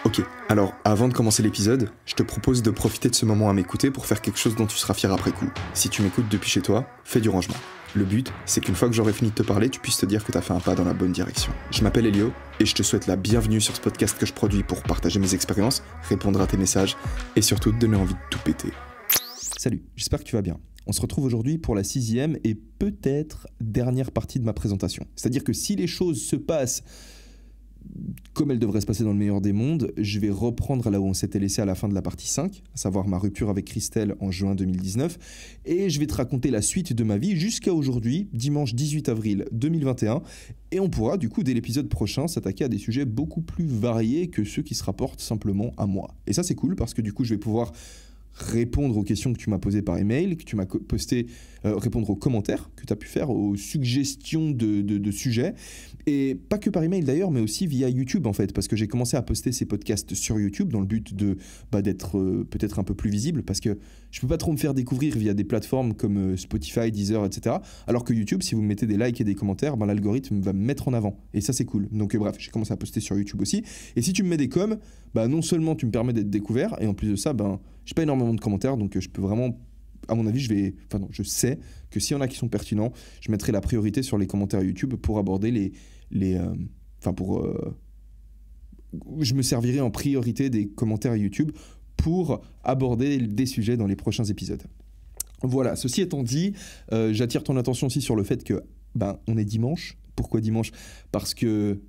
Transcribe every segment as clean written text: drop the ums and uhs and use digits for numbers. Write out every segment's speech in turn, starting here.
Ok, alors avant de commencer l'épisode, je te propose de profiter de ce moment à m'écouter pour faire quelque chose dont tu seras fier après coup. Si tu m'écoutes depuis chez toi, fais du rangement. Le but, c'est qu'une fois que j'aurai fini de te parler, tu puisses te dire que t'as fait un pas dans la bonne direction. Je m'appelle Elio, et je te souhaite la bienvenue sur ce podcast que je produis pour partager mes expériences, répondre à tes messages, et surtout te donner envie de tout péter. Salut, j'espère que tu vas bien. On se retrouve aujourd'hui pour la 6e et peut-être dernière partie de ma présentation. C'est-à-dire que si les choses se passent comme elles devraient se passer dans le meilleur des mondes, je vais reprendre là où on s'était laissé à la fin de la partie 5, à savoir ma rupture avec Christelle en juin 2019, et je vais te raconter la suite de ma vie jusqu'à aujourd'hui, dimanche 18 avril 2021, et on pourra du coup dès l'épisode prochain s'attaquer à des sujets beaucoup plus variés que ceux qui se rapportent simplement à moi. Et ça c'est cool parce que du coup je vais pouvoir répondre aux questions que tu m'as posées par email, que tu m'as posté, répondre aux commentaires que tu as pu faire, aux suggestions de sujets, et pas que par email d'ailleurs, mais aussi via YouTube en fait, parce que j'ai commencé à poster ces podcasts sur YouTube dans le but d'être peut-être un peu plus visible, parce que je peux pas trop me faire découvrir via des plateformes comme Spotify, Deezer, etc. Alors que YouTube, si vous mettez des likes et des commentaires, l'algorithme va me mettre en avant, et ça c'est cool. Donc bref, j'ai commencé à poster sur YouTube aussi, et si tu me mets des coms, non seulement tu me permets d'être découvert, et en plus de ça, j'ai pas énormément de commentaires, donc je peux vraiment, à mon avis, je sais que s'il y en a qui sont pertinents, je mettrai la priorité sur les commentaires YouTube pour aborder je me servirai en priorité des commentaires YouTube pour aborder des sujets dans les prochains épisodes. Voilà, ceci étant dit, j'attire ton attention aussi sur le fait que, on est dimanche. Pourquoi dimanche ? Parce que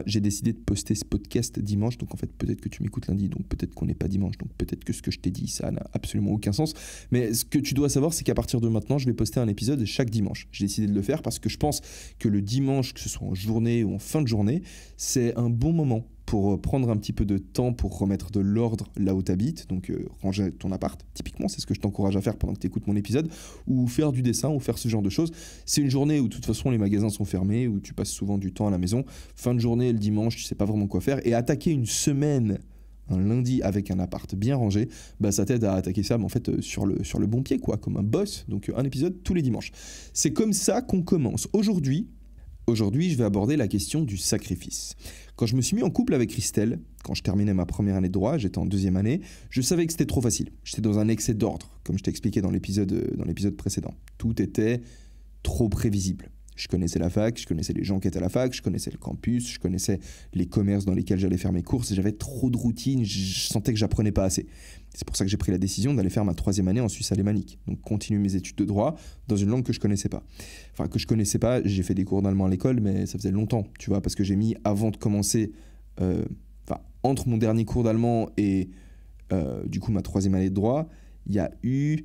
j'ai décidé de poster ce podcast dimanche, donc en fait peut-être que tu m'écoutes lundi, donc peut-être qu'on n'est pas dimanche, donc peut-être que ce que je t'ai dit ça n'a absolument aucun sens, mais ce que tu dois savoir c'est qu'à partir de maintenant je vais poster un épisode chaque dimanche. J'ai décidé de le faire parce que je pense que le dimanche, que ce soit en journée ou en fin de journée, c'est un bon moment pour prendre un petit peu de temps pour remettre de l'ordre là où tu habites, donc ranger ton appart, typiquement, c'est ce que je t'encourage à faire pendant que tu écoutes mon épisode, ou faire du dessin, ou faire ce genre de choses. C'est une journée où de toute façon les magasins sont fermés, où tu passes souvent du temps à la maison, fin de journée, le dimanche, tu sais pas vraiment quoi faire, et attaquer une semaine, un lundi avec un appart bien rangé, ça t'aide à attaquer ça sur le bon pied, quoi, comme un boss, donc un épisode tous les dimanches. C'est comme ça qu'on commence. Aujourd'hui, je vais aborder la question du sacrifice. Quand je me suis mis en couple avec Christelle, quand je terminais ma première année de droit, j'étais en 2e année, je savais que c'était trop facile. J'étais dans un excès d'ordre, comme je t'ai expliqué dans l'épisode précédent. Tout était trop prévisible. Je connaissais la fac, je connaissais les gens qui étaient à la fac, je connaissais le campus, je connaissais les commerces dans lesquels j'allais faire mes courses, j'avais trop de routine, je sentais que j'apprenais pas assez. C'est pour ça que j'ai pris la décision d'aller faire ma 3e année en Suisse alémanique, donc continuer mes études de droit dans une langue que je connaissais pas. J'ai fait des cours d'allemand à l'école, mais ça faisait longtemps, tu vois, parce que j'ai mis, avant de commencer, entre mon dernier cours d'allemand et du coup ma 3e année de droit, il y a eu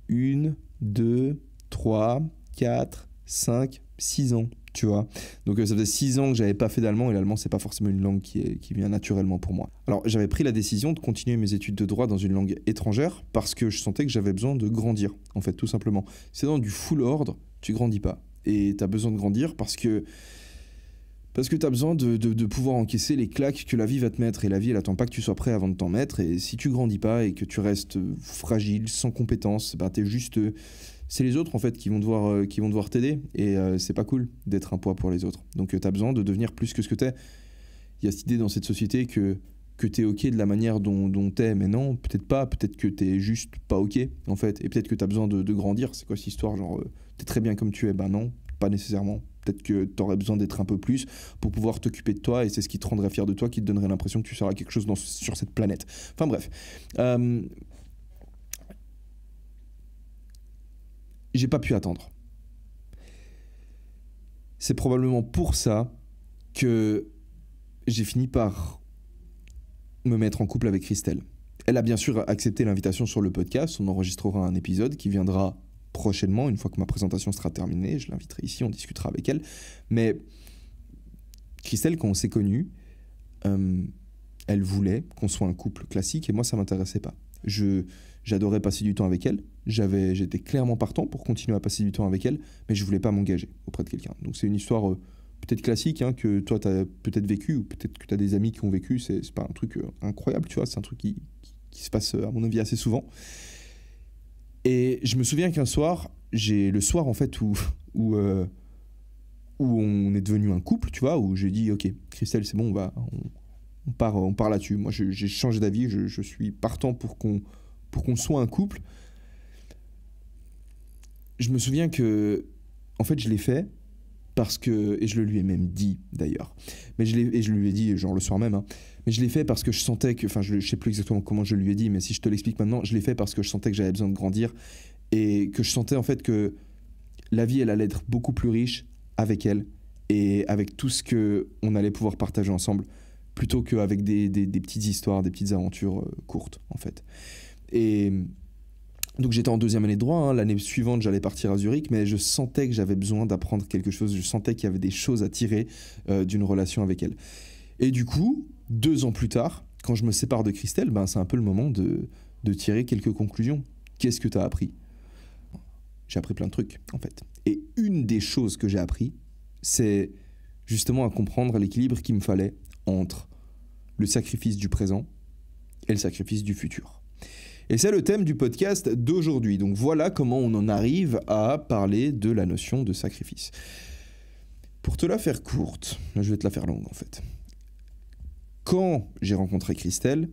1, 2, 3, 4... 5, 6 ans, tu vois. Donc ça faisait 6 ans que j'avais pas fait d'allemand, et l'allemand c'est pas forcément une langue qui vient naturellement pour moi. Alors j'avais pris la décision de continuer mes études de droit dans une langue étrangère parce que je sentais que j'avais besoin de grandir, en fait, tout simplement. C'est dans du full ordre, tu grandis pas. Et t'as besoin de grandir parce que t'as besoin de pouvoir encaisser les claques que la vie va te mettre, et la vie elle attend pas que tu sois prêt avant de t'en mettre, et si tu grandis pas et que tu restes fragile, sans compétences, t'es juste... c'est les autres en fait qui vont devoir t'aider, et c'est pas cool d'être un poids pour les autres. Donc t'as besoin de devenir plus que ce que t'es. Il y a cette idée dans cette société que t'es ok de la manière dont t'es, mais non, peut-être pas, peut-être que t'es juste pas ok en fait, et peut-être que t'as besoin de grandir. C'est quoi cette histoire, genre t'es très bien comme tu es? Non, pas nécessairement. Peut-être que t'aurais besoin d'être un peu plus pour pouvoir t'occuper de toi, et c'est ce qui te rendrait fier de toi, qui te donnerait l'impression que tu seras quelque chose sur cette planète. Enfin bref. J'ai pas pu attendre. C'est probablement pour ça que j'ai fini par me mettre en couple avec Christelle. Elle a bien sûr accepté l'invitation sur le podcast, on enregistrera un épisode qui viendra prochainement, une fois que ma présentation sera terminée, je l'inviterai ici, on discutera avec elle. Mais Christelle, quand on s'est connus, elle voulait qu'on soit un couple classique, et moi ça m'intéressait pas. J'adorais passer du temps avec elle, j'étais clairement partant pour continuer à passer du temps avec elle, mais je voulais pas m'engager auprès de quelqu'un. Donc c'est une histoire peut-être classique, que toi t'as peut-être vécu, ou peut-être que t'as des amis qui ont vécu, c'est pas un truc incroyable, tu vois, c'est un truc qui se passe à mon avis assez souvent. Et je me souviens qu'un soir, le soir en fait où on est devenu un couple, tu vois, où j'ai dit ok, Christelle c'est bon, on part là-dessus. Moi, j'ai changé d'avis, je suis partant pour qu'on soit un couple. Je me souviens que, en fait, je l'ai fait parce que, et je le lui ai même dit d'ailleurs, et je lui ai dit genre le soir même, hein, mais je l'ai fait parce que je sentais que, enfin, je sais plus exactement comment je lui ai dit, mais si je te l'explique maintenant, je l'ai fait parce que je sentais que j'avais besoin de grandir et que je sentais en fait que la vie, elle allait être beaucoup plus riche avec elle et avec tout ce qu'on allait pouvoir partager ensemble, plutôt qu'avec des petites histoires, des petites aventures courtes, en fait. Et donc j'étais en 2e année de droit, hein. L'année suivante, j'allais partir à Zurich, mais je sentais que j'avais besoin d'apprendre quelque chose, je sentais qu'il y avait des choses à tirer d'une relation avec elle. Et du coup, 2 ans plus tard, quand je me sépare de Christelle, ben, c'est un peu le moment de tirer quelques conclusions. Qu'est-ce que tu as appris ? J'ai appris plein de trucs, en fait. Et une des choses que j'ai appris, c'est justement à comprendre l'équilibre qu'il me fallait entre le sacrifice du présent et le sacrifice du futur. Et c'est le thème du podcast d'aujourd'hui. Donc voilà comment on en arrive à parler de la notion de sacrifice. Pour te la faire courte, je vais te la faire longue en fait. Quand j'ai rencontré Christelle,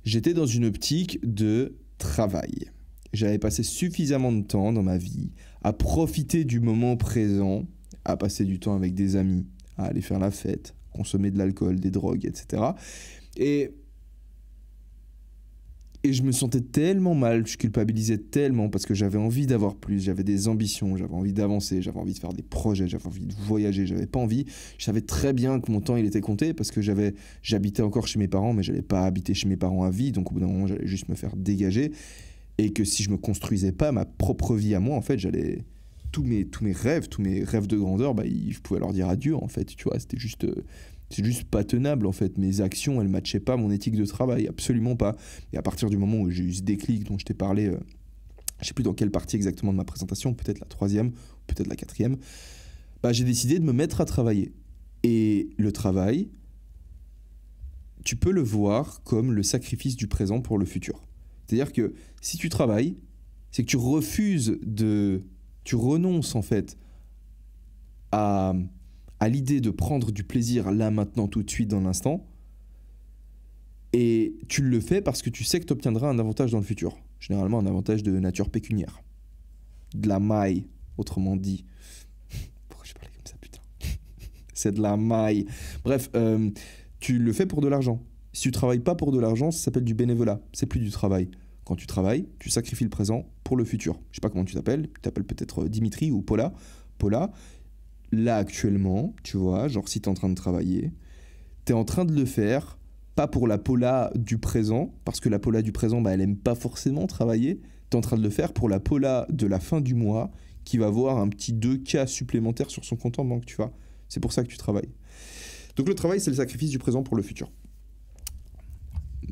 j'étais dans une optique de travail. J'avais passé suffisamment de temps dans ma vie à profiter du moment présent, à passer du temps avec des amis, à aller faire la fête, consommer de l'alcool, des drogues, etc. Et je me sentais tellement mal, je culpabilisais tellement parce que j'avais envie d'avoir plus, j'avais des ambitions, j'avais envie d'avancer, j'avais envie de faire des projets, j'avais envie de voyager, j'avais pas envie. Je savais très bien que mon temps il était compté parce que j'habitais encore chez mes parents, mais j'allais pas habiter chez mes parents à vie, donc au bout d'un moment j'allais juste me faire dégager. Et que si je me construisais pas ma propre vie à moi, en fait, tous mes rêves de grandeur, je pouvais leur dire adieu, en fait, tu vois, c'est juste pas tenable, en fait. Mes actions, elles matchaient pas mon éthique de travail, absolument pas. Et à partir du moment où j'ai eu ce déclic dont je t'ai parlé, je sais plus dans quelle partie exactement de ma présentation, peut-être la 3e, peut-être la 4e, j'ai décidé de me mettre à travailler. Et le travail, tu peux le voir comme le sacrifice du présent pour le futur. C'est-à-dire que si tu travailles, c'est que tu renonces en fait à l'idée de prendre du plaisir là, maintenant, tout de suite, dans l'instant, et tu le fais parce que tu sais que tu obtiendras un avantage dans le futur. Généralement un avantage de nature pécuniaire. De la maille, autrement dit. Pourquoi je parlais comme ça, putain ? C'est de la maille. Bref, tu le fais pour de l'argent. Si tu travailles pas pour de l'argent, ça s'appelle du bénévolat. C'est plus du travail. Quand tu travailles, tu sacrifies le présent pour le futur. Je sais pas comment tu t'appelles. Tu t'appelles peut-être Dimitri ou Paula. Paula, là actuellement, tu vois, genre si tu es en train de travailler, tu es en train de le faire, pas pour la Paula du présent, parce que la Paula du présent, elle aime pas forcément travailler. Tu es en train de le faire pour la Paula de la fin du mois, qui va avoir un petit 2K supplémentaire sur son compte en banque, tu vois. C'est pour ça que tu travailles. Donc le travail, c'est le sacrifice du présent pour le futur.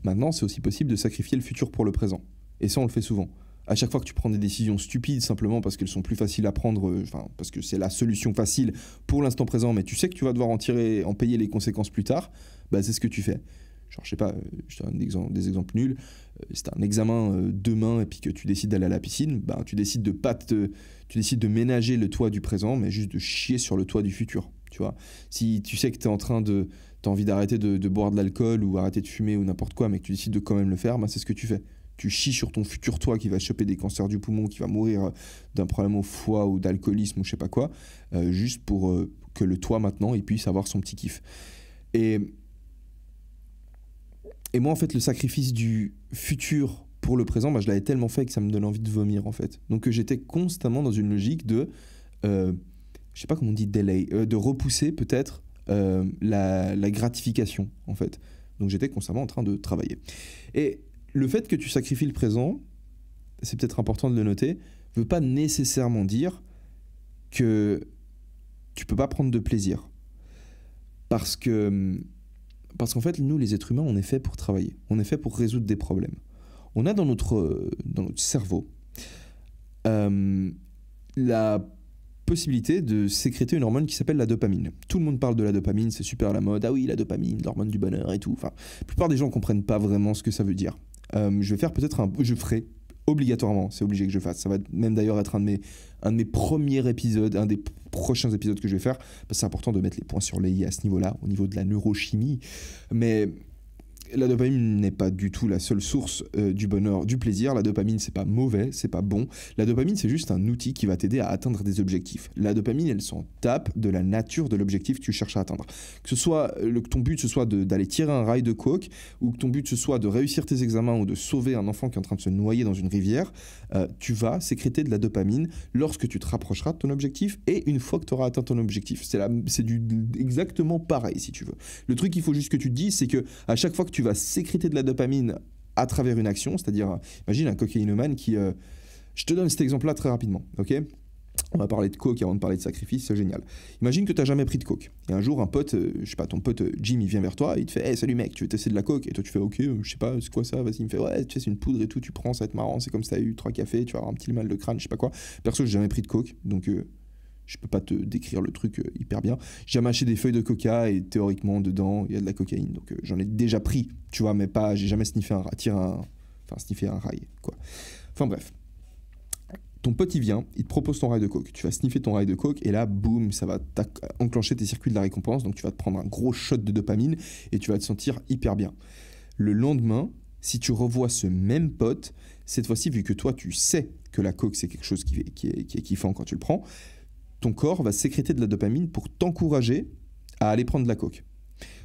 Maintenant, c'est aussi possible de sacrifier le futur pour le présent. Et ça, on le fait souvent. À chaque fois que tu prends des décisions stupides, simplement parce qu'elles sont plus faciles à prendre, parce que c'est la solution facile pour l'instant présent, mais tu sais que tu vas devoir en payer les conséquences plus tard, c'est ce que tu fais. Genre, je sais pas, je te donne des exemples nuls. C'est un examen demain et puis que tu décides d'aller à la piscine, tu décides de ménager le toit du présent, mais juste de chier sur le toit du futur. Tu vois, si tu sais que t'as envie d'arrêter de boire de l'alcool ou arrêter de fumer ou n'importe quoi, mais que tu décides de quand même le faire, c'est ce que tu fais. Tu chies sur ton futur toi qui va choper des cancers du poumon, qui va mourir d'un problème au foie ou d'alcoolisme ou je sais pas quoi, juste pour que le toi maintenant il puisse avoir son petit kiff. Et moi en fait le sacrifice du futur pour le présent, je l'avais tellement fait que ça me donne envie de vomir en fait. Donc j'étais constamment dans une logique de je sais pas comment on dit delay, de repousser peut-être la gratification en fait. Donc j'étais constamment en train de travailler. Et le fait que tu sacrifies le présent, c'est peut-être important de le noter, ne veut pas nécessairement dire que tu peux pas prendre de plaisir. Parce qu'en fait, nous les êtres humains, on est fait pour travailler. On est fait pour résoudre des problèmes. On a dans notre cerveau la possibilité de sécréter une hormone qui s'appelle la dopamine. Tout le monde parle de la dopamine, c'est super à la mode. Ah oui, la dopamine, l'hormone du bonheur et tout. Enfin, la plupart des gens ne comprennent pas vraiment ce que ça veut dire. Je ferai obligatoirement, c'est obligé que je fasse. Ça va même d'ailleurs être un de mes premiers épisodes, un des prochains épisodes que je vais faire, parce que c'est important de mettre les points sur les i à ce niveau-là, au niveau de la neurochimie. Mais la dopamine n'est pas du tout la seule source du bonheur, du plaisir. La dopamine, c'est pas mauvais, c'est pas bon. La dopamine, c'est juste un outil qui va t'aider à atteindre des objectifs. La dopamine, elle s'en tape de la nature de l'objectif que tu cherches à atteindre. Que ce soit que ton but ce soit d'aller tirer un rail de coke, ou que ton but ce soit de réussir tes examens ou de sauver un enfant qui est en train de se noyer dans une rivière, tu vas sécréter de la dopamine lorsque tu te rapprocheras de ton objectif et une fois que tu auras atteint ton objectif. C'est exactement pareil si tu veux. Le truc qu'il faut juste que tu te dises, c'est que à chaque fois que tu vas sécréter de la dopamine à travers une action, c'est-à-dire, imagine un cocaïnomane qui... je te donne cet exemple-là très rapidement, ok ? On va parler de coke avant de parler de sacrifice, c'est génial. Imagine que tu n'as jamais pris de coke. Et un jour, un pote, je sais pas, ton pote Jim, il vient vers toi, il te fait « Hey, salut mec, tu veux tester de la coke ?» Et toi, tu fais « Ok, je sais pas, c'est quoi ça ? Vas-y. » Il me fait « Ouais, tu sais, c'est une poudre et tout, tu prends, ça va être marrant, c'est comme si tu as eu 3 cafés, tu vas avoir un petit mal de crâne, je sais pas quoi. » Perso, j'ai jamais pris de coke, donc... je peux pas te décrire le truc hyper bien. J'ai jamais acheté des feuilles de coca et théoriquement dedans il y a de la cocaïne. Donc j'en ai déjà pris, tu vois, mais pas, j'ai jamais sniffé sniffé un rail, quoi. Enfin bref. Ton pote il vient, il te propose ton rail de coke. Tu vas sniffer ton rail de coke et là, boum, ça va enclencher tes circuits de la récompense. Donc tu vas te prendre un gros shot de dopamine et tu vas te sentir hyper bien. Le lendemain, si tu revois ce même pote, cette fois-ci, vu que toi tu sais que la coke c'est quelque chose qui est kiffant quand tu le prends, ton corps va sécréter de la dopamine pour t'encourager à aller prendre de la coke.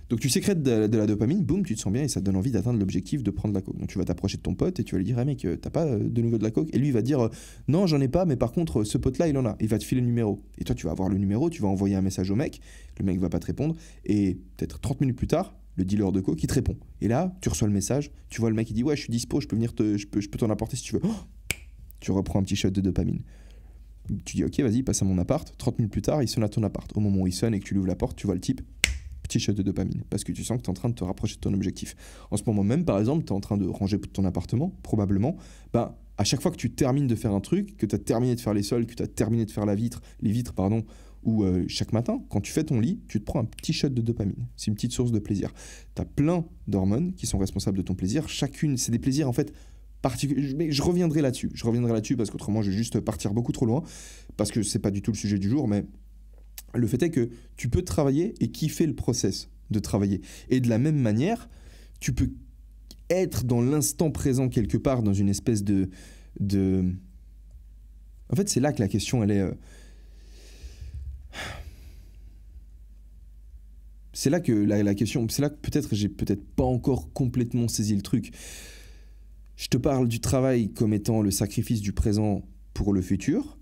Donc tu sécrètes de la dopamine, boum, tu te sens bien et ça te donne envie d'atteindre l'objectif de prendre de la coke. Donc tu vas t'approcher de ton pote et tu vas lui dire « Ah mec, t'as pas de nouveau de la coke ?» Et lui il va dire « Non, j'en ai pas, mais par contre, ce pote-là, il en a. » Il va te filer le numéro. Et toi, tu vas avoir le numéro, tu vas envoyer un message au mec, le mec va pas te répondre, et peut-être 30 minutes plus tard, le dealer de coke, il te répond. Et là, tu reçois le message, tu vois le mec, il dit « Ouais, je suis dispo, je peux t'en apporter si tu veux. » Tu reprends un petit shot de dopamine. Tu dis ok, vas-y, passe à mon appart. 30 minutes plus tard, il sonne à ton appart. Au moment où il sonne et que tu lui ouvres la porte, tu vois le type, petit shot de dopamine, parce que tu sens que tu es en train de te rapprocher de ton objectif. En ce moment même, par exemple, tu es en train de ranger ton appartement, probablement. À chaque fois que tu termines de faire un truc, que tu as terminé de faire les sols, que tu as terminé de faire les vitres, ou chaque matin, quand tu fais ton lit, tu te prends un petit shot de dopamine. C'est une petite source de plaisir. Tu as plein d'hormones qui sont responsables de ton plaisir. Chacune, c'est des plaisirs en fait mais je reviendrai là-dessus parce qu'autrement je vais juste partir beaucoup trop loin parce que c'est pas du tout le sujet du jour, mais le fait est que tu peux travailler et kiffer le process de travailler, et de la même manière tu peux être dans l'instant présent quelque part, dans une espèce de... En fait c'est là que la question elle est c'est là que la question, c'est là que peut-être j'ai peut-être pas encore complètement saisi le truc. Je te parle du travail comme étant le sacrifice du présent pour le futur,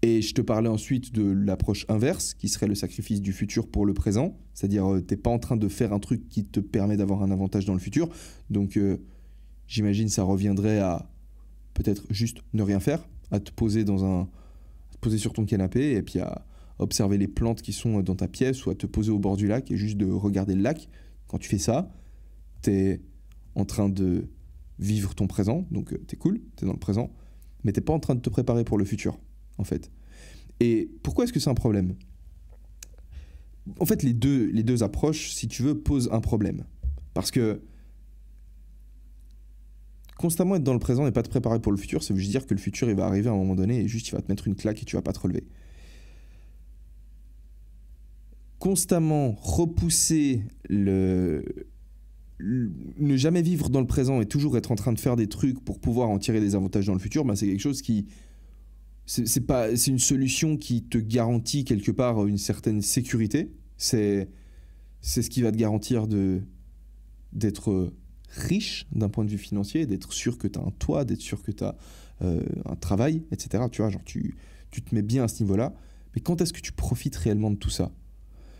et je te parlais ensuite de l'approche inverse, qui serait le sacrifice du futur pour le présent, c'est-à-dire t'es pas en train de faire un truc qui te permet d'avoir un avantage dans le futur, donc j'imagine ça reviendrait à peut-être juste ne rien faire, à te poser sur ton canapé, et puis à observer les plantes qui sont dans ta pièce, ou à te poser au bord du lac et juste de regarder le lac. Quand tu fais ça, t'es en train de vivre ton présent, donc t'es cool, t'es dans le présent, mais t'es pas en train de te préparer pour le futur, en fait. Et pourquoi est-ce que c'est un problème ? En fait, les deux approches, si tu veux, posent un problème. Parce que constamment être dans le présent et pas te préparer pour le futur, ça veut juste dire que le futur, il va arriver à un moment donné et juste il va te mettre une claque et tu vas pas te relever. Constamment repousser ne jamais vivre dans le présent et toujours être en train de faire des trucs pour pouvoir en tirer des avantages dans le futur, c'est quelque chose qui... C'est une solution qui te garantit quelque part une certaine sécurité. C'est ce qui va te garantir d'être riche d'un point de vue financier, d'être sûr que tu as un toit, d'être sûr que tu as un travail, etc. Tu vois, genre tu te mets bien à ce niveau-là. Mais quand est-ce que tu profites réellement de tout ça ?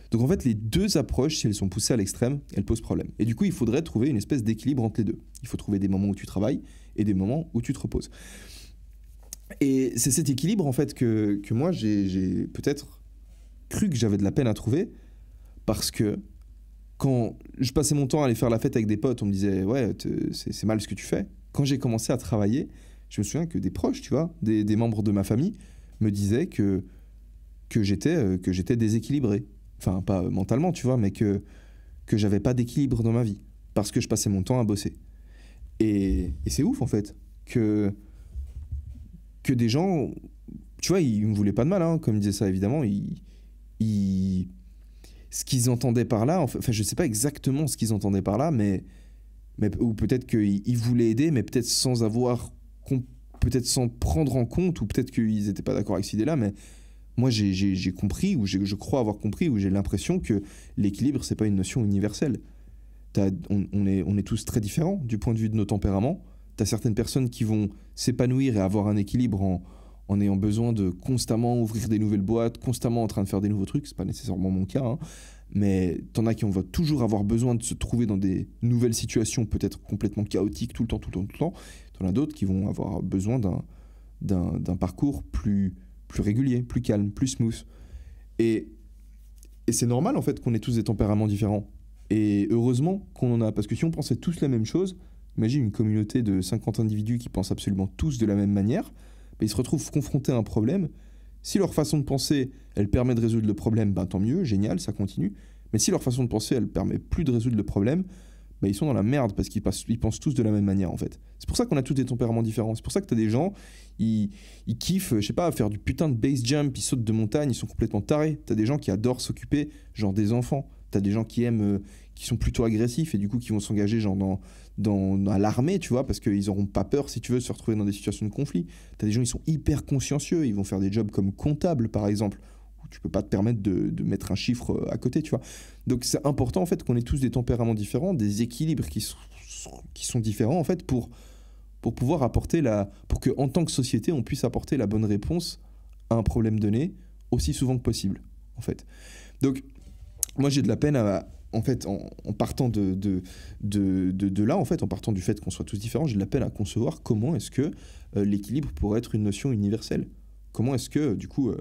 Donc en fait, les deux approches, si elles sont poussées à l'extrême, elles posent problème. Et du coup, il faudrait trouver une espèce d'équilibre entre les deux. Il faut trouver des moments où tu travailles et des moments où tu te reposes. Et c'est cet équilibre en fait que moi, j'ai peut-être cru que j'avais de la peine à trouver, parce que quand je passais mon temps à aller faire la fête avec des potes, on me disait « Ouais, c'est mal ce que tu fais ». Quand j'ai commencé à travailler, je me souviens que des proches, tu vois, des membres de ma famille me disaient que j'étais déséquilibré. Enfin, pas mentalement, tu vois, mais que j'avais pas d'équilibre dans ma vie, parce que je passais mon temps à bosser. Et c'est ouf, en fait, que que des gens, tu vois, ils me voulaient pas de mal, hein, comme ils disaient ça, évidemment. Ce qu'ils entendaient par là, enfin, je sais pas exactement ce qu'ils entendaient par là, mais ou peut-être qu'ils voulaient aider, mais peut-être sans avoir, peut-être sans prendre en compte, ou peut-être qu'ils n'étaient pas d'accord avec cette idée-là, mais moi, j'ai compris, ou je crois avoir compris, ou j'ai l'impression que l'équilibre, c'est pas une notion universelle. On est tous très différents du point de vue de nos tempéraments. Tu as certaines personnes qui vont s'épanouir et avoir un équilibre en ayant besoin de constamment ouvrir des nouvelles boîtes, constamment en train de faire des nouveaux trucs. C'est pas nécessairement mon cas, hein. Mais t'en as qui vont toujours avoir besoin de se trouver dans des nouvelles situations, peut-être complètement chaotiques tout le temps. T'en as d'autres qui vont avoir besoin d'un parcours plus régulier, plus calme, plus smooth. Et c'est normal, en fait, qu'on ait tous des tempéraments différents. Et heureusement qu'on en a, parce que si on pensait tous la même chose, imagine une communauté de 50 individus qui pensent absolument tous de la même manière, ben ils se retrouvent confrontés à un problème. Si leur façon de penser, elle permet de résoudre le problème, ben tant mieux, génial, ça continue. Mais si leur façon de penser, elle permet plus de résoudre le problème, ben ils sont dans la merde parce qu'ils pensent tous de la même manière, en fait. C'est pour ça qu'on a tous des tempéraments différents. C'est pour ça que t'as des gens, ils kiffent, je sais pas, faire du putain de base jump, ils sautent de montagne, ils sont complètement tarés. T'as des gens qui adorent s'occuper, genre des enfants. T'as des gens qui aiment, qui sont plutôt agressifs et du coup qui vont s'engager genre dans l'armée, tu vois, parce qu'ils n'auront pas peur, si tu veux, de se retrouver dans des situations de conflit. T'as des gens qui sont hyper consciencieux, ils vont faire des jobs comme comptable, par exemple, où tu peux pas te permettre de mettre un chiffre à côté, tu vois. Donc c'est important, en fait, qu'on ait tous des tempéraments différents, des équilibres qui sont différents, en fait, pour pouvoir apporter pour qu'en tant que société, on puisse apporter la bonne réponse à un problème donné aussi souvent que possible, en fait. Donc, moi, j'ai de la peine en fait, en partant de là, en fait, en partant du fait qu'on soit tous différents, j'ai de la peine à concevoir comment est-ce que l'équilibre pourrait être une notion universelle. Comment est-ce que, du coup,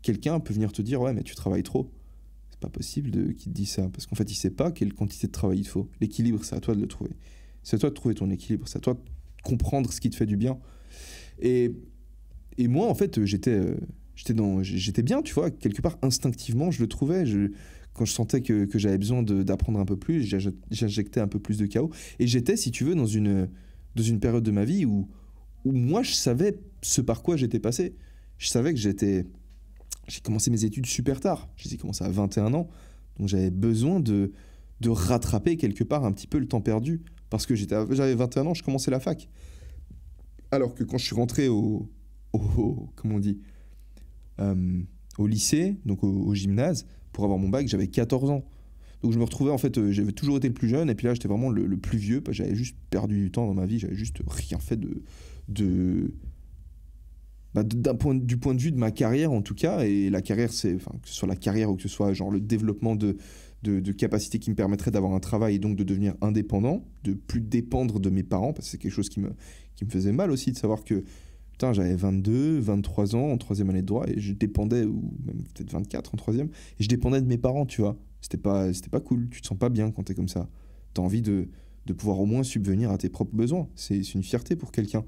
quelqu'un peut venir te dire « Ouais, mais tu travailles trop ». C'est pas possible qu'il te dise ça, parce qu'en fait, il sait pas quelle quantité de travail il te faut. L'équilibre, c'est à toi de le trouver. C'est à toi de trouver ton équilibre, c'est à toi de comprendre ce qui te fait du bien. Et moi, en fait, j'étais bien, tu vois, quelque part, instinctivement, je le trouvais. Quand je sentais que j'avais besoin d'apprendre un peu plus, j'injectais un peu plus de chaos. Et j'étais, si tu veux, dans une période de ma vie où moi, je savais ce par quoi j'étais passé. Je savais que j'ai commencé mes études super tard. J'ai commencé à 21 ans. Donc j'avais besoin de rattraper quelque part un petit peu le temps perdu. Parce que j'avais 21 ans, je commençais la fac. Alors que quand je suis rentré comment on dit, au lycée, donc au gymnase, pour avoir mon bac, j'avais 14 ans. Donc je me retrouvais, en fait, j'avais toujours été le plus jeune, et puis là, j'étais vraiment le plus vieux, parce que j'avais juste perdu du temps dans ma vie, j'avais juste rien fait du point de vue de ma carrière, en tout cas, et la carrière, que ce soit la carrière ou que ce soit genre le développement de capacités qui me permettraient d'avoir un travail et donc de devenir indépendant, de plus dépendre de mes parents, parce que c'est quelque chose qui me faisait mal aussi, de savoir que putain, j'avais 22, 23 ans en troisième année de droit et je dépendais, ou même peut-être 24 en troisième, et je dépendais de mes parents, tu vois. C'était pas cool, tu te sens pas bien quand t'es comme ça. T'as envie de pouvoir au moins subvenir à tes propres besoins. C'est une fierté pour quelqu'un.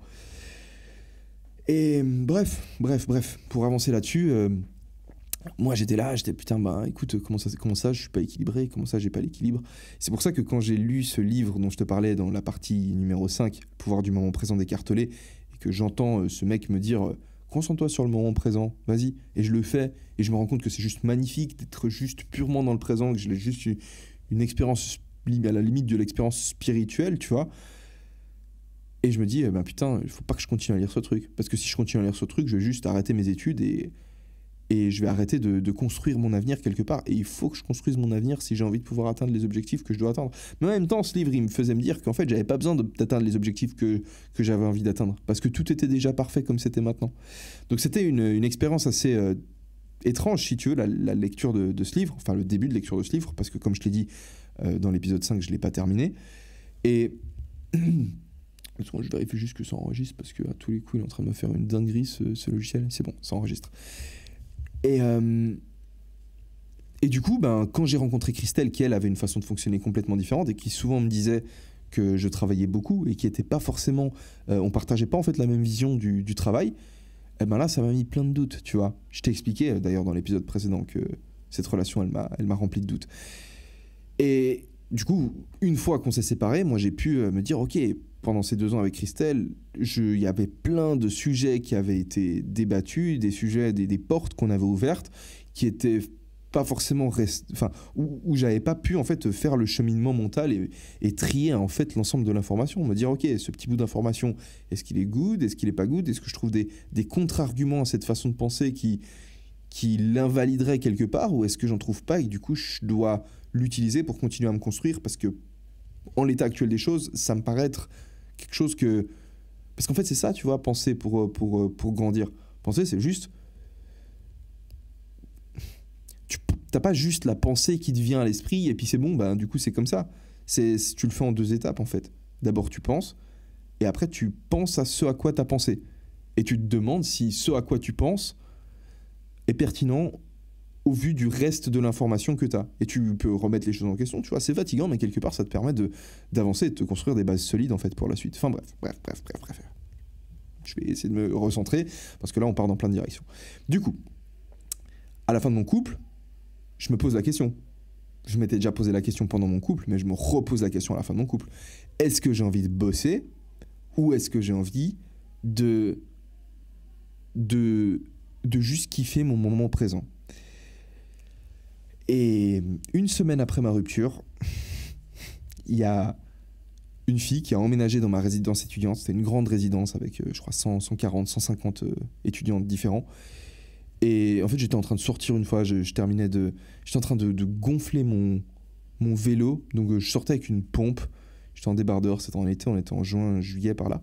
Et bref, pour avancer là-dessus, moi j'étais putain, bah écoute, comment ça je suis pas équilibré, comment ça j'ai pas l'équilibre. C'est pour ça que quand j'ai lu ce livre dont je te parlais dans la partie numéro 5, Le pouvoir du moment présent d'Eckhart Tolle, que j'entends ce mec me dire concentre-toi sur le moment présent, vas-y, et je le fais, et je me rends compte que c'est juste magnifique d'être juste purement dans le présent, que j'ai juste une expérience à la limite de l'expérience spirituelle, tu vois. Et je me dis, putain, il faut pas que je continue à lire ce truc, parce que si je continue à lire ce truc, je vais juste arrêter mes études et je vais arrêter de construire mon avenir quelque part. Et il faut que je construise mon avenir si j'ai envie de pouvoir atteindre les objectifs que je dois atteindre. Mais en même temps, ce livre, il me faisait me dire qu'en fait, j'avais pas besoin d'atteindre les objectifs que j'avais envie d'atteindre. Parce que tout était déjà parfait comme c'était maintenant. Donc c'était une expérience assez étrange, si tu veux, la lecture de ce livre. Enfin, le début de lecture de ce livre. Parce que comme je t'ai dit, dans l'épisode 5, je l'ai pas terminé. Et... je vérifie juste que ça enregistre, parce qu'à tous les coups, il est en train de me faire une dinguerie, ce logiciel. C'est bon, ça enregistre. Et du coup, quand j'ai rencontré Christelle, qui elle avait une façon de fonctionner complètement différente et qui souvent me disait que je travaillais beaucoup et qui était pas forcément, on partageait pas en fait la même vision du travail, et là ça m'a mis plein de doutes, tu vois. Je t'ai expliqué d'ailleurs dans l'épisode précédent que cette relation elle m'a rempli de doutes. Et du coup, une fois qu'on s'est séparés, moi j'ai pu me dire ok, pendant ces 2 ans avec Christelle, il y avait plein de sujets qui avaient été débattus, des sujets, des portes qu'on avait ouvertes, qui étaient pas forcément où j'avais pas pu en fait faire le cheminement mental et trier en fait l'ensemble de l'information, me dire ok, ce petit bout d'information, est-ce qu'il est good, est-ce qu'il est pas good, est-ce que je trouve des contre-arguments à cette façon de penser qui l'invaliderait quelque part, ou est-ce que j'en trouve pas et du coup je dois l'utiliser pour continuer à me construire, parce que en l'état actuel des choses, ça me paraît être quelque chose que... Parce qu'en fait c'est ça, tu vois, penser pour grandir. Penser, c'est juste... T'as pas juste la pensée qui te vient à l'esprit et puis c'est bon, ben, du coup c'est comme ça. Tu le fais en 2 étapes en fait. D'abord tu penses et après tu penses à ce à quoi t'as pensé. Et tu te demandes si ce à quoi tu penses est pertinent au vu du reste de l'information que t'as. Et tu peux remettre les choses en question, tu vois, c'est fatigant mais quelque part ça te permet d'avancer et de te construire des bases solides en fait pour la suite. Enfin bref. Je vais essayer de me recentrer parce que là on part dans plein de directions. Du coup, à la fin de mon couple, je me pose la question. Je m'étais déjà posé la question pendant mon couple, mais je me repose la question à la fin de mon couple. Est-ce que j'ai envie de bosser ou est-ce que j'ai envie de juste kiffer mon moment présent? Et 1 semaine après ma rupture, il y a une fille qui a emménagé dans ma résidence étudiante. C'était une grande résidence avec, je crois, 140, 150 étudiants différents. Et en fait, j'étais en train de sortir une fois, j'étais en train de gonfler mon vélo. Donc, je sortais avec une pompe. J'étais en débardeur, c'était en été, on était en juin, juillet par là.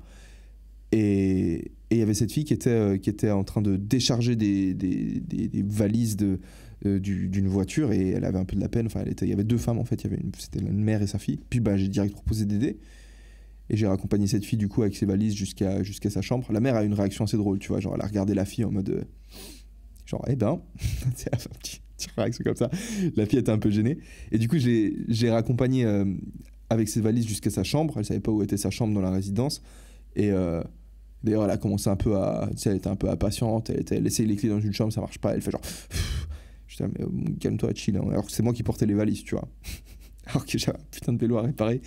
Et il y avait cette fille qui était en train de décharger des valises d'une voiture et elle avait un peu de la peine. Enfin, il y avait 2 femmes en fait, c'était une mère et sa fille. Puis j'ai direct proposé d'aider. Et j'ai raccompagné cette fille du coup avec ses valises jusqu'à sa chambre. La mère a eu une réaction assez drôle, tu vois. Genre, elle a regardé la fille en mode... genre, eh ben, c'est un petit réaction comme ça. La fille était un peu gênée. Et du coup, j'ai raccompagné avec ses valises jusqu'à sa chambre. Elle savait pas où était sa chambre dans la résidence. Et d'ailleurs, elle a commencé un peu à... Tu sais, elle était un peu impatiente. Elle essayait les clés dans une chambre, ça marche pas. Elle fait genre... Je dis, mais calme-toi, chill. Hein. Alors que c'est moi qui portais les valises, tu vois. Alors que j'avais un putain de vélo à réparer.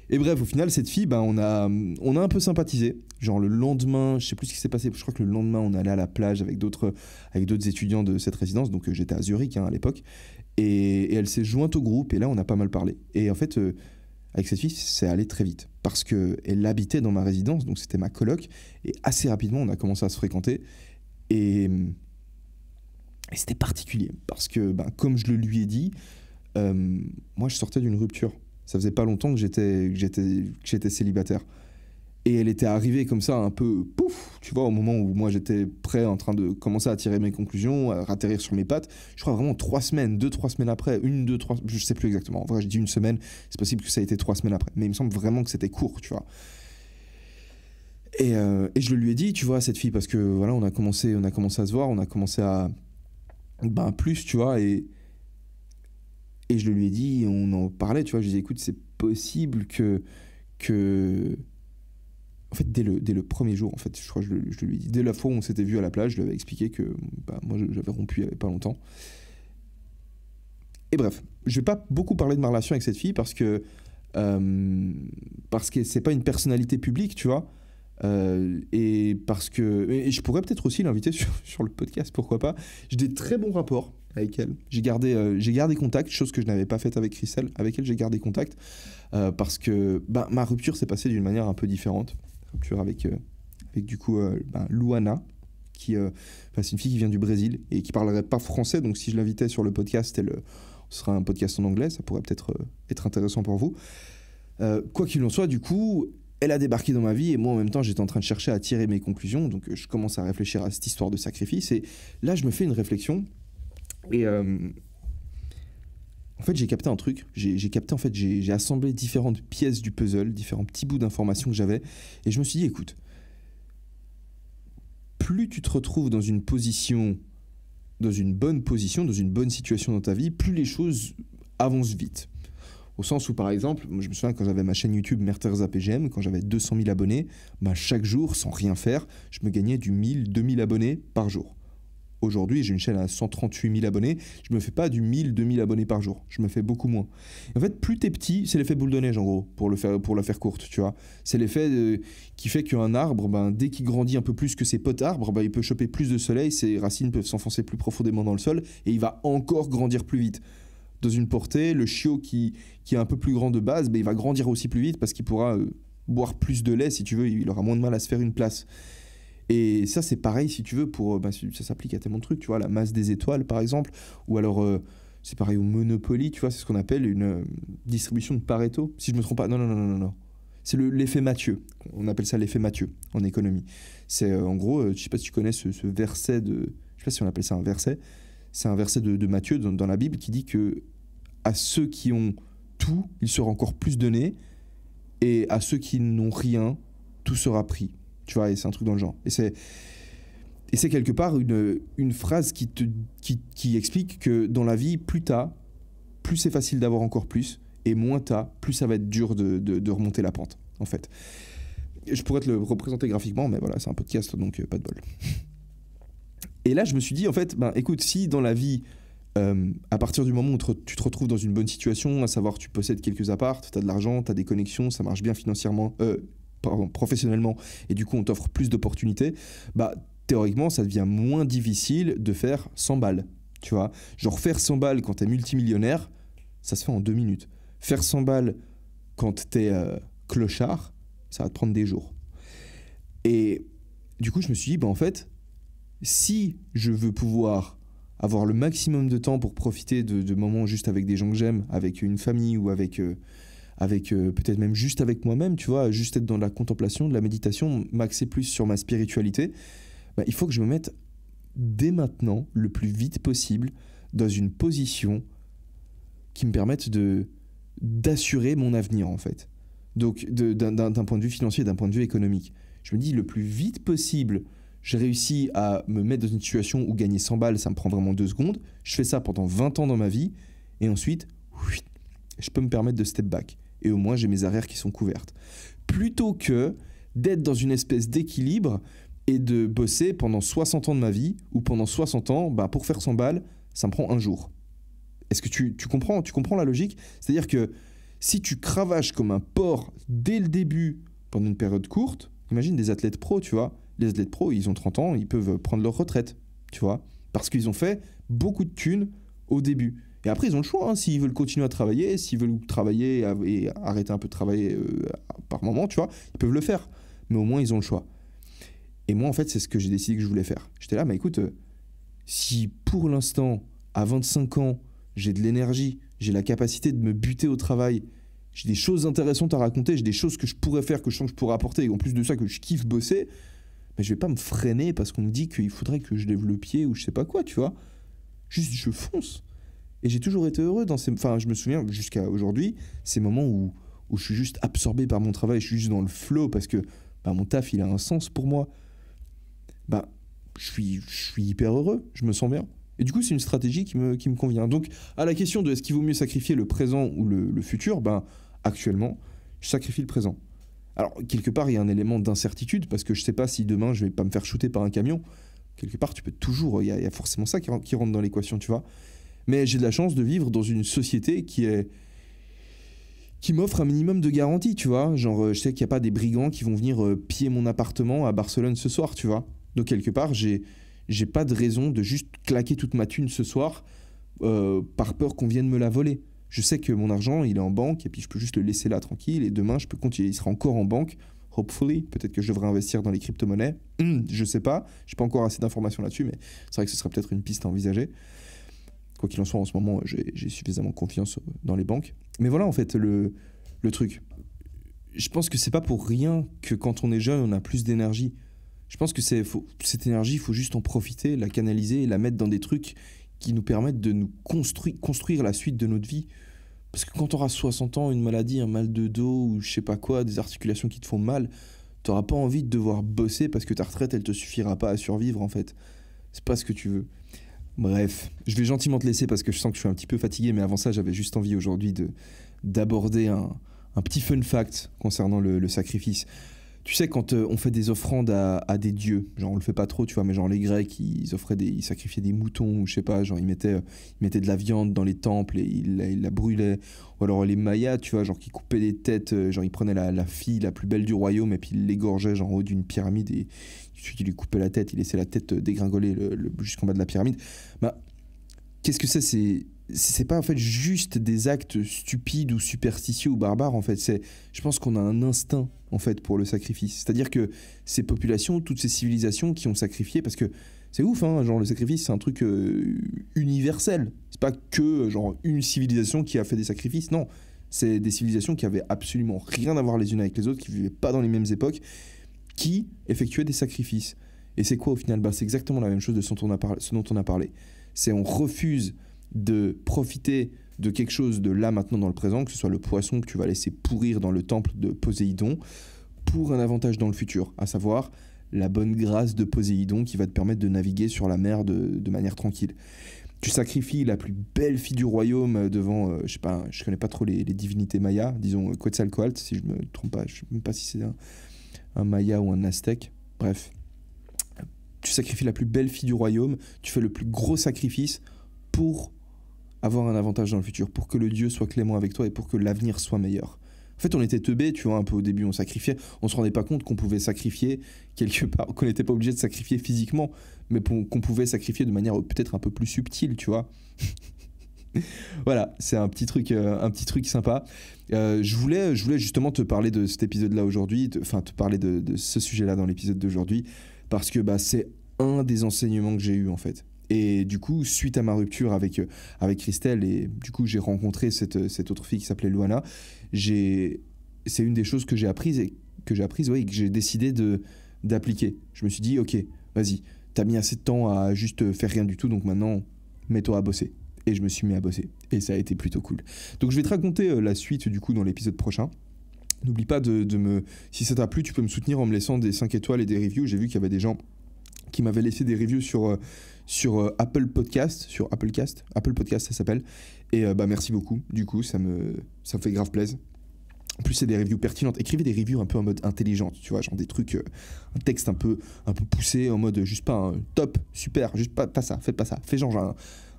Et bref, au final, cette fille, on a un peu sympathisé. Genre le lendemain, je sais plus ce qui s'est passé, je crois que le lendemain, on allait à la plage avec d'autres étudiants de cette résidence. Donc j'étais à Zurich à l'époque. Et elle s'est jointe au groupe et là, on a pas mal parlé. Et en fait, avec cette fille, c'est allé très vite. Parce qu'elle habitait dans ma résidence, donc c'était ma coloc. Et assez rapidement, on a commencé à se fréquenter. Et c'était particulier. Parce que, comme je le lui ai dit, moi, je sortais d'une rupture. Ça faisait pas longtemps que j'étais célibataire. Et elle était arrivée comme ça, un peu pouf, tu vois, au moment où moi j'étais prêt, en train de commencer à tirer mes conclusions, à atterrir sur mes pattes. Je crois vraiment 3 semaines, 2-3 semaines après, 1-2-3, je sais plus exactement. En vrai, je dis 1 semaine, c'est possible que ça ait été 3 semaines après. Mais il me semble vraiment que c'était court, tu vois. Et je le lui ai dit, tu vois, à cette fille, parce que voilà, on a commencé à se voir, on a commencé à. Plus, tu vois, et je le lui ai dit, on en parlait, tu vois, je lui ai dit, écoute, c'est possible que... En fait, dès le premier jour, en fait, je crois que je lui ai dit, dès la fois où on s'était vu à la plage, je lui avais expliqué que moi, j'avais rompu il n'y avait pas longtemps. Et bref, je vais pas beaucoup parler de ma relation avec cette fille parce que c'est pas une personnalité publique, tu vois. Et je pourrais peut-être aussi l'inviter sur le podcast, pourquoi pas. J'ai des très bons rapports avec elle. J'ai gardé contact, chose que je n'avais pas faite avec Christelle. Avec elle, j'ai gardé contact parce que ma rupture s'est passée d'une manière un peu différente. Rupture avec du coup Luana, c'est une fille qui vient du Brésil et qui parlerait pas français. Donc si je l'invitais sur le podcast, ce sera un podcast en anglais. Ça pourrait peut-être être intéressant pour vous. Quoi qu'il en soit, du coup, elle a débarqué dans ma vie et moi en même temps j'étais en train de chercher à tirer mes conclusions, donc je commence à réfléchir à cette histoire de sacrifice et là je me fais une réflexion et en fait j'ai capté un truc, j'ai assemblé différentes pièces du puzzle, différents petits bouts d'informations que j'avais et je me suis dit écoute, plus tu te retrouves dans une bonne situation dans ta vie, plus les choses avancent vite. Au sens où, par exemple, je me souviens quand j'avais ma chaîne YouTube Merterza PGM, quand j'avais 200 000 abonnés, chaque jour, sans rien faire, je me gagnais du 1000, 2000 abonnés par jour. aujourd'hui, j'ai une chaîne à 138 000 abonnés, je me fais pas du 1000, 2000 abonnés par jour. Je me fais beaucoup moins. Et en fait, plus t'es petit, c'est l'effet boule de neige en gros, pour la faire courte, tu vois. C'est l'effet qui fait qu'un arbre, ben, dès qu'il grandit un peu plus que ses potes arbres, ben, il peut choper plus de soleil, ses racines peuvent s'enfoncer plus profondément dans le sol et il va encore grandir plus vite. Dans une portée, le chiot qui est un peu plus grand de base, ben, il va grandir aussi plus vite parce qu'il pourra boire plus de lait, si tu veux, il aura moins de mal à se faire une place. Et ça, c'est pareil, si tu veux, ça s'applique à tellement de trucs, tu vois, la masse des étoiles, par exemple, ou alors, c'est pareil au Monopoly, tu vois, c'est ce qu'on appelle une distribution de Pareto, si je me trompe pas, non. C'est l'effet Mathieu, on appelle ça l'effet Mathieu, en économie. C'est, en gros, je sais pas si tu connais ce verset je sais pas si on appelle ça un verset, c'est un verset de Matthieu dans la Bible qui dit que à ceux qui ont tout, il sera encore plus donné, et à ceux qui n'ont rien, tout sera pris. Tu vois, et c'est un truc dans le genre. Et c'est quelque part une phrase qui explique que dans la vie, plus t'as, plus c'est facile d'avoir encore plus, et moins t'as, plus ça va être dur de remonter la pente, en fait. Je pourrais te le représenter graphiquement, mais voilà, c'est un podcast, donc pas de bol. Et là, je me suis dit, en fait, ben, écoute, si dans la vie, à partir du moment où tu te retrouves dans une bonne situation, à savoir tu possèdes quelques apparts, tu as de l'argent, tu as des connexions, ça marche bien financièrement, professionnellement, et du coup on t'offre plus d'opportunités, bah théoriquement ça devient moins difficile de faire 100 balles, tu vois. Genre faire 100 balles quand t'es multimillionnaire, ça se fait en 2 minutes. Faire 100 balles quand t'es clochard, ça va te prendre des jours. Et du coup je me suis dit, bah en fait, si je veux pouvoir avoir le maximum de temps pour profiter de moments juste avec des gens que j'aime, avec une famille ou avec peut-être même juste avec moi-même, tu vois, juste être dans la contemplation, de la méditation, m'axer plus sur ma spiritualité, bah, il faut que je me mette dès maintenant, le plus vite possible, dans une position qui me permette d'assurer mon avenir, en fait. Donc, d'un point de vue financier, d'un point de vue économique. Je me dis, le plus vite possible, j'ai réussi à me mettre dans une situation où gagner 100 balles, ça me prend vraiment 2 secondes. Je fais ça pendant 20 ans dans ma vie, et ensuite, je peux me permettre de step back. Et au moins, j'ai mes arrières qui sont couvertes. Plutôt que d'être dans une espèce d'équilibre et de bosser pendant 60 ans de ma vie, ou pendant 60 ans, bah, pour faire 100 balles, ça me prend un jour. Est-ce que tu comprends la logique ? C'est-à-dire que si tu cravaches comme un porc dès le début, pendant une période courte, imagine des athlètes pros, tu vois. Les athlètes pros, ils ont 30 ans, ils peuvent prendre leur retraite, tu vois. Parce qu'ils ont fait beaucoup de thunes au début. Et après, ils ont le choix, hein, s'ils veulent continuer à travailler, s'ils veulent travailler et arrêter un peu de travailler par moment, tu vois, ils peuvent le faire. Mais au moins, ils ont le choix. Et moi, en fait, c'est ce que j'ai décidé que je voulais faire. J'étais là, mais écoute, si pour l'instant, à 25 ans, j'ai de l'énergie, j'ai la capacité de me buter au travail, j'ai des choses intéressantes à raconter, j'ai des choses que je pourrais faire, que je sens que je pourrais apporter, et en plus de ça, que je kiffe bosser, mais je vais pas me freiner parce qu'on me dit qu'il faudrait que je lève le pied ou je sais pas quoi, tu vois. Juste, je fonce. Et j'ai toujours été heureux dans ces... Enfin, je me souviens, jusqu'à aujourd'hui, ces moments où je suis juste absorbé par mon travail, je suis juste dans le flow parce que bah, mon taf, il a un sens pour moi. Bah, je suis hyper heureux, je me sens bien. Et du coup, c'est une stratégie qui me convient. Donc, à la question de est-ce qu'il vaut mieux sacrifier le présent ou le futur, ben, actuellement, je sacrifie le présent. Alors, quelque part, il y a un élément d'incertitude parce que je sais pas si demain, je vais pas me faire shooter par un camion. Quelque part, tu peux toujours... Il y a forcément ça qui rentre dans l'équation, tu vois. Mais j'ai de la chance de vivre dans une société qui m'offre un minimum de garantie, tu vois. Genre, je sais qu'il n'y a pas des brigands qui vont venir piller mon appartement à Barcelone ce soir, tu vois. Donc, quelque part, j'ai pas de raison de juste claquer toute ma thune ce soir par peur qu'on vienne me la voler. Je sais que mon argent, il est en banque et puis je peux juste le laisser là tranquille et demain, je peux continuer. Il sera encore en banque, hopefully. Peut-être que je devrais investir dans les crypto-monnaies. Je sais pas. Je n'ai pas encore assez d'informations là-dessus, mais c'est vrai que ce serait peut-être une piste à envisager. Quoi qu'il en soit, en ce moment, j'ai suffisamment confiance dans les banques. Mais voilà, en fait, le truc. Je pense que c'est pas pour rien que quand on est jeune, on a plus d'énergie. Je pense que cette énergie, il faut juste en profiter, la canaliser et la mettre dans des trucs qui nous permettent de nous construire la suite de notre vie. Parce que quand tu auras 60 ans, une maladie, un mal de dos ou je sais pas quoi, des articulations qui te font mal, tu n'auras pas envie de devoir bosser parce que ta retraite, elle te suffira pas à survivre en fait. C'est pas ce que tu veux. Bref, je vais gentiment te laisser parce que je sens que je suis un petit peu fatigué, mais avant ça, j'avais juste envie aujourd'hui d'aborder un petit fun fact concernant le sacrifice. Tu sais, quand on fait des offrandes à des dieux, genre on le fait pas trop, tu vois, mais genre les Grecs, ils sacrifiaient des moutons, ou je sais pas, genre ils mettaient de la viande dans les temples et ils la brûlaient. Ou alors les Mayas, tu vois, genre qui coupaient des têtes, genre ils prenaient la fille la plus belle du royaume et puis ils l'égorgeaient genre en haut d'une pyramide et celui qui lui coupait la tête, il laissait la tête dégringoler jusqu'en bas de la pyramide. Bah, qu'est-ce que c'est pas en fait juste des actes stupides ou superstitieux ou barbares en fait, je pense qu'on a un instinct en fait pour le sacrifice. C'est-à-dire que ces populations, toutes ces civilisations qui ont sacrifié, parce que c'est ouf hein, genre le sacrifice c'est un truc universel. C'est pas que genre une civilisation qui a fait des sacrifices, non. C'est des civilisations qui avaient absolument rien à voir les unes avec les autres, qui vivaient pas dans les mêmes époques, qui effectuaient des sacrifices. Et c'est quoi au final? C'est exactement la même chose de ce dont on a parlé. C'est on refuse de profiter de quelque chose de là maintenant dans le présent, que ce soit le poisson que tu vas laisser pourrir dans le temple de Poséidon, pour un avantage dans le futur, à savoir la bonne grâce de Poséidon qui va te permettre de naviguer sur la mer de manière tranquille. Tu sacrifies la plus belle fille du royaume devant, je sais pas, je connais pas trop les divinités mayas, disons Quetzalcoatl, si je me trompe pas, je sais même pas si c'est un maya ou un aztèque, bref. Tu sacrifies la plus belle fille du royaume, tu fais le plus gros sacrifice pour avoir un avantage dans le futur, pour que le Dieu soit clément avec toi et pour que l'avenir soit meilleur. En fait, on était teubés, tu vois, un peu au début, on sacrifiait. On se rendait pas compte qu'on pouvait sacrifier quelque part, qu'on n'était pas obligé de sacrifier physiquement, mais qu'on pouvait sacrifier de manière peut-être un peu plus subtile, tu vois. Voilà, c'est un petit truc sympa. Je voulais justement te parler de cet épisode-là aujourd'hui, te parler de ce sujet-là dans l'épisode d'aujourd'hui, parce que c'est un des enseignements que j'ai eu en fait. Et du coup, suite à ma rupture avec Christelle, et du coup j'ai rencontré cette autre fille qui s'appelait Luana, c'est une des choses que j'ai apprises et que j'ai décidé d'appliquer. Je me suis dit, ok, vas-y, t'as mis assez de temps à juste faire rien du tout, donc maintenant, mets-toi à bosser. Et je me suis mis à bosser. Et ça a été plutôt cool. Donc je vais te raconter la suite du coup dans l'épisode prochain. N'oublie pas si ça t'a plu, tu peux me soutenir en me laissant des 5 étoiles et des reviews. J'ai vu qu'il y avait des gens qui m'avaient laissé des reviews sur Apple Podcast, Apple Podcast ça s'appelle. Et merci beaucoup. Du coup, ça me fait grave plaisir. En plus, c'est des reviews pertinentes. Écrivez des reviews un peu en mode intelligente, tu vois, genre des trucs, un texte un peu poussé, en mode juste pas un top, super, juste pas ça, faites pas ça. Fais genre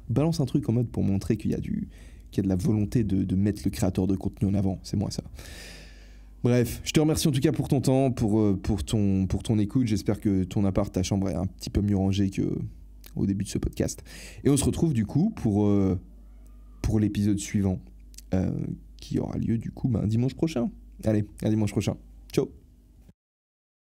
balance un truc en mode pour montrer qu'il y a de la volonté de mettre le créateur de contenu en avant. C'est moi ça. Bref, je te remercie en tout cas pour ton temps, pour ton écoute. J'espère que ton appart, ta chambre est un petit peu mieux rangée qu'au début de ce podcast. Et on se retrouve du coup pour l'épisode suivant qui aura lieu du coup dimanche prochain. Allez, à dimanche prochain. Ciao.